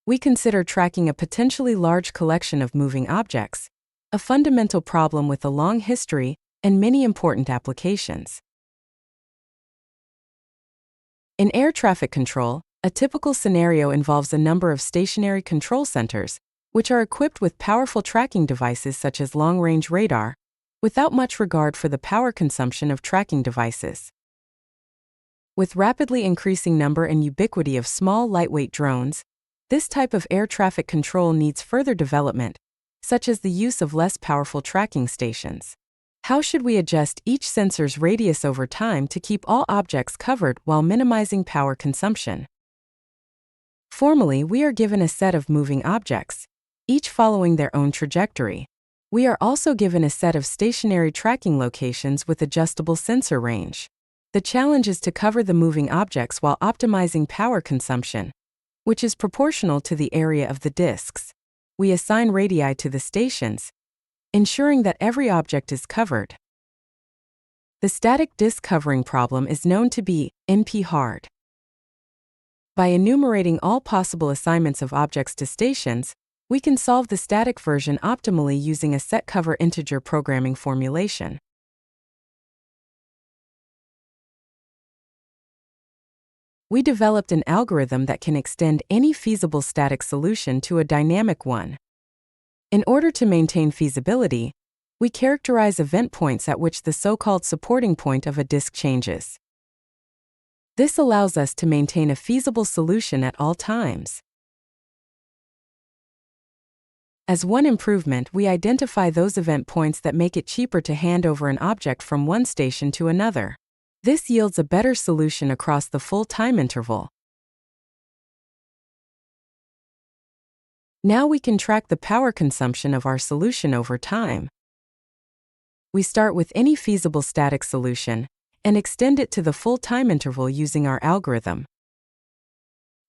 we consider tracking a potentially large collection of moving objects, a fundamental problem with a long history and many important applications. In air traffic control, a typical scenario involves a number of stationary control centers, which are equipped with powerful tracking devices such as long-range radar, without much regard for the power consumption of tracking devices. With rapidly increasing number and ubiquity of small, lightweight drones, this type of air traffic control needs further development, such as the use of less powerful tracking stations. How should we adjust each sensor's radius over time to keep all objects covered while minimizing power consumption? Formally, we are given a set of moving objects, each following their own trajectory. We are also given a set of stationary tracking locations with adjustable sensor range. The challenge is to cover the moving objects while optimizing power consumption, which is proportional to the area of the disks. We assign radii to the stations, ensuring that every object is covered. The static disk covering problem is known to be NP-hard. By enumerating all possible assignments of objects to stations, we can solve the static version optimally using a set-cover integer programming formulation. We developed an algorithm that can extend any feasible static solution to a dynamic one. In order to maintain feasibility, we characterize event points at which the so-called supporting point of a disk changes. This allows us to maintain a feasible solution at all times. As one improvement, we identify those event points that make it cheaper to hand over an object from one station to another. This yields a better solution across the full time interval. Now we can track the power consumption of our solution over time. We start with any feasible static solution and extend it to the full time interval using our algorithm.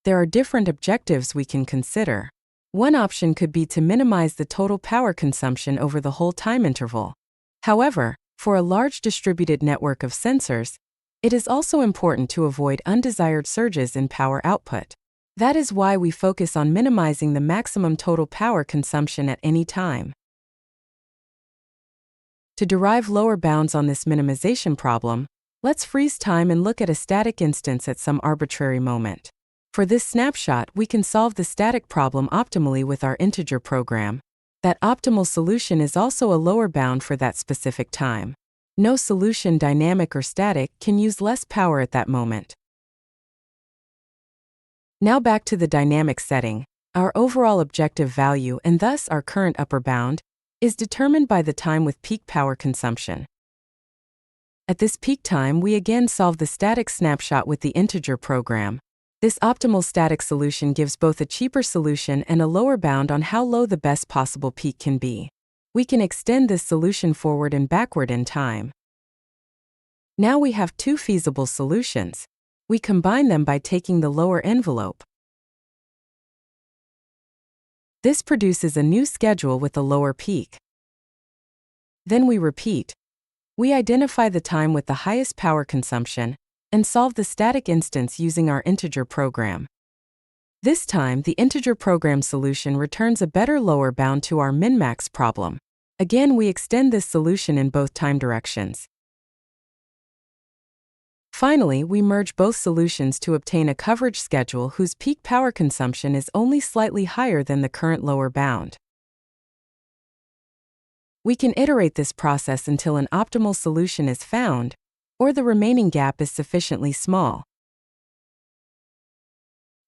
There are different objectives we can consider. One option could be to minimize the total power consumption over the whole time interval. However, for a large distributed network of sensors, it is also important to avoid undesired surges in power output. That is why we focus on minimizing the maximum total power consumption at any time. To derive lower bounds on this minimization problem, let's freeze time and look at a static instance at some arbitrary moment. For this snapshot, we can solve the static problem optimally with our integer program. That optimal solution is also a lower bound for that specific time. No solution, dynamic or static, can use less power at that moment. Now back to the dynamic setting. Our overall objective value, and thus our current upper bound, is determined by the time with peak power consumption. At this peak time, we again solve the static snapshot with the integer program. This optimal static solution gives both a cheaper solution and a lower bound on how low the best possible peak can be. We can extend this solution forward and backward in time. Now we have two feasible solutions. We combine them by taking the lower envelope. This produces a new schedule with a lower peak. Then we repeat. We identify the time with the highest power consumption and solve the static instance using our integer program. This time, the integer program solution returns a better lower bound to our min-max problem. Again, we extend this solution in both time directions. Finally, we merge both solutions to obtain a coverage schedule whose peak power consumption is only slightly higher than the current lower bound. We can iterate this process until an optimal solution is found, or the remaining gap is sufficiently small.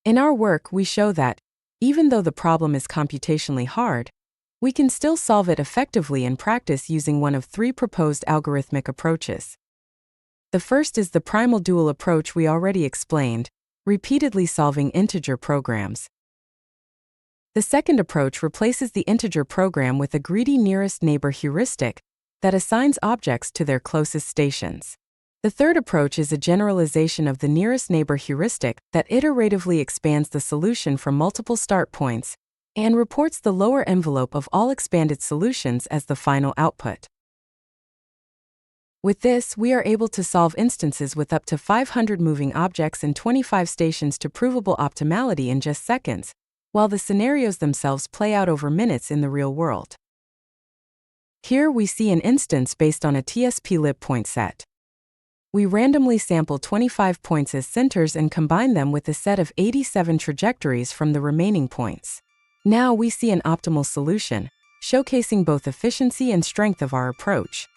In our work, we show that, even though the problem is computationally hard, we can still solve it effectively in practice using one of three proposed algorithmic approaches. The first is the primal dual approach we already explained, repeatedly solving integer programs. The second approach replaces the integer program with a greedy nearest neighbor heuristic that assigns objects to their closest stations. The third approach is a generalization of the nearest neighbor heuristic that iteratively expands the solution from multiple start points and reports the lower envelope of all expanded solutions as the final output. With this, we are able to solve instances with up to 500 moving objects and 25 stations to provable optimality in just seconds, while the scenarios themselves play out over minutes in the real world. Here we see an instance based on a TSP-lib point set. We randomly sample 25 points as centers and combine them with a set of 87 trajectories from the remaining points. Now we see an optimal solution, showcasing both efficiency and strength of our approach.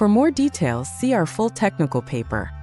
For more details, see our full technical paper.